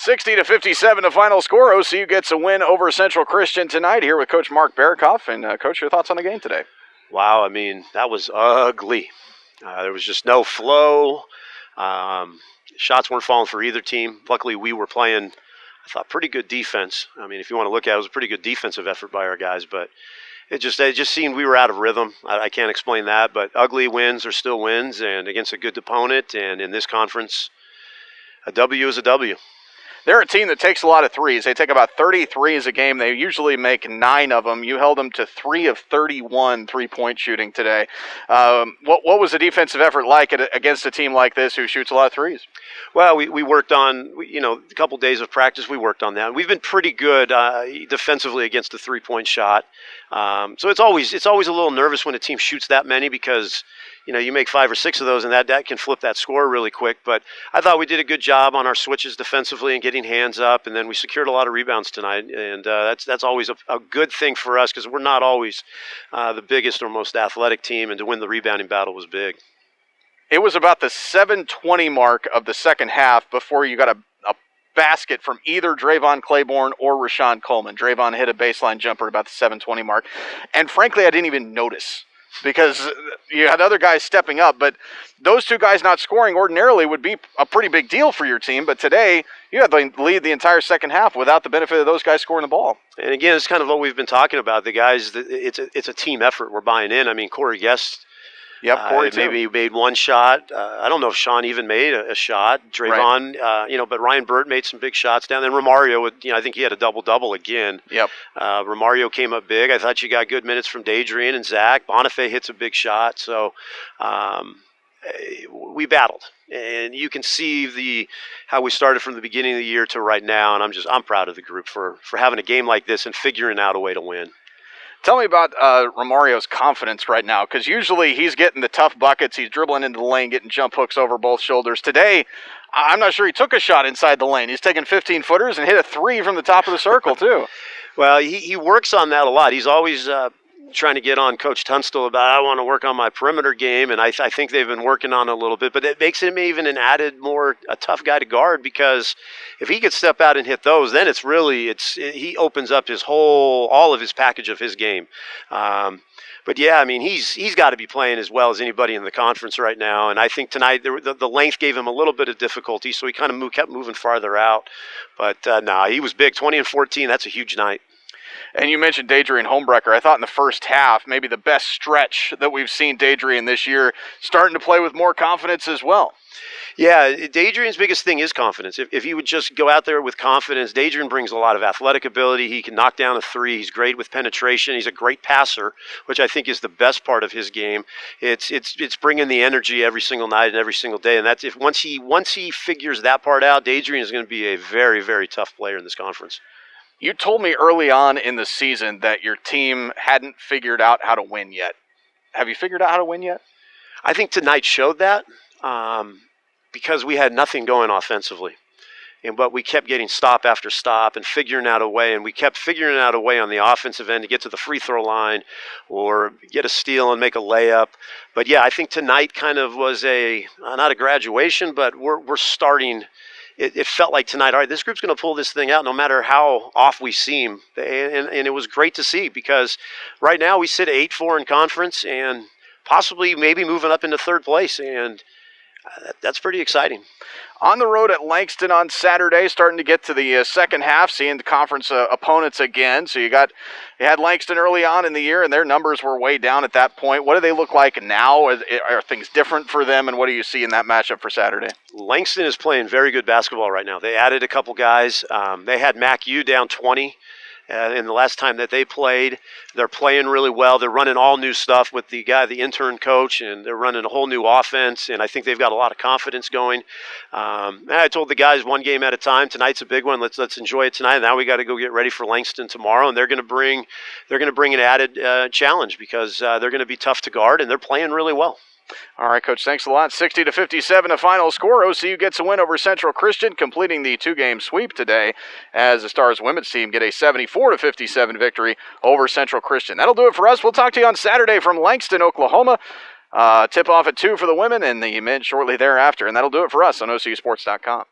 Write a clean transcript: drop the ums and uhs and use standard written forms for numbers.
60-57 the final score. OCU gets a win over Central Christian tonight. Here with Coach Mark Berokoff. And, Coach, your thoughts on the game today? Wow, I mean, that was ugly. There was just no flow. Shots weren't falling for either team. Luckily, we were playing, I thought, pretty good defense. I mean, if you want to look at it, it was a pretty good defensive effort by our guys. But it just seemed we were out of rhythm. I can't explain that. But ugly wins are still wins, and against a good opponent. And in this conference, a W is a W. They're a team that takes a lot of threes. They take about 30 threes a game. They usually make 9 of them. You held them to 3 of 31 three-point shooting today. What was the defensive effort like against a team like this who shoots a lot of threes? Well, we worked on, a couple days of practice, we worked on that. We've been pretty good defensively against the three-point shot. So it's always a little nervous when a team shoots that many because you make 5 or 6 of those, and that can flip that score really quick. But I thought we did a good job on our switches defensively and getting hands up, and then we secured a lot of rebounds tonight. And that's always a good thing for us because we're not always the biggest or most athletic team, and to win the rebounding battle was big. It was about the 7:20 mark of the second half before you got a basket from either Drayvon Claiborne or Rashawn Coleman. Drayvon hit a baseline jumper at about the 7:20 mark. And frankly, I didn't even notice because you had other guys stepping up. But those two guys not scoring ordinarily would be a pretty big deal for your team. But today, you had the lead the entire second half without the benefit of those guys scoring the ball. And again, it's kind of what we've been talking about. The guys, it's a team effort. We're buying in. I mean, Corey Guest. Yep, Corey maybe made one shot. I don't know if Sean even made a shot. Drayvon, right. But Ryan Burt made some big shots down. Then Romario, I think he had a double-double again. Yep. Romario came up big. I thought you got good minutes from Dadrian and Zach. Bonifay hits a big shot. So we battled. And you can see how we started from the beginning of the year to right now. And I'm proud of the group for having a game like this and figuring out a way to win. Tell me about Romario's confidence right now, because usually he's getting the tough buckets. He's dribbling into the lane, getting jump hooks over both shoulders. Today, I'm not sure he took a shot inside the lane. He's taking 15-footers and hit a 3 from the top of the circle, too. Well, he works on that a lot. He's always trying to get on Coach Tunstall about, I want to work on my perimeter game, and I think they've been working on it a little bit. But it makes him even a tough guy to guard, because if he could step out and hit those, then he opens up all of his package of his game. But yeah, I mean, he's got to be playing as well as anybody in the conference right now. And I think tonight the length gave him a little bit of difficulty, so he kind of kept moving farther out. But he was big, 20 and 14. That's a huge night. And you mentioned Dadrian Homebrecker. I thought in the first half, maybe the best stretch that we've seen Dadrian this year, starting to play with more confidence as well. Yeah, Dadrian's biggest thing is confidence. If he would just go out there with confidence, Dadrian brings a lot of athletic ability. He can knock down a 3. He's great with penetration. He's a great passer, which I think is the best part of his game. It's bringing the energy every single night and every single day. And that's once he figures that part out, Dadrian is going to be a very, very tough player in this conference. You told me early on in the season that your team hadn't figured out how to win yet. Have you figured out how to win yet? I think tonight showed that because we had nothing going offensively. But we kept getting stop after stop and figuring out a way. And we kept figuring out a way on the offensive end to get to the free throw line or get a steal and make a layup. But, yeah, I think tonight kind of was not a graduation, but we're starting – It felt like tonight, all right, this group's going to pull this thing out no matter how off we seem. And it was great to see, because right now we sit at 8-4 in conference and possibly maybe moving up into 3rd place. And that's pretty exciting. On the road at Langston on Saturday, starting to get to the second half, seeing the conference opponents again. So you had Langston early on in the year, and their numbers were way down at that point. What do they look like now? Are things different for them, and what do you see in that matchup for Saturday? Langston is playing very good basketball right now. They added a couple guys. They had Mac U down 20. In the last time that they played. They're playing really well. They're running all new stuff with the intern coach, and they're running a whole new offense, and I think they've got a lot of confidence going. I told the guys one game at a time. Tonight's a big one. Let's enjoy it tonight. Now we got to go get ready for Langston tomorrow, and they're going to bring an added challenge, because they're going to be tough to guard, and they're playing really well. All right, Coach, thanks a lot. 60-57 the final score. OCU gets a win over Central Christian, completing the 2-game sweep today as the Stars women's team get a 74-57 victory over Central Christian. That'll do it for us. We'll talk to you on Saturday from Langston, Oklahoma. Tip-off at 2 for the women and the men shortly thereafter. And that'll do it for us on OCUSports.com.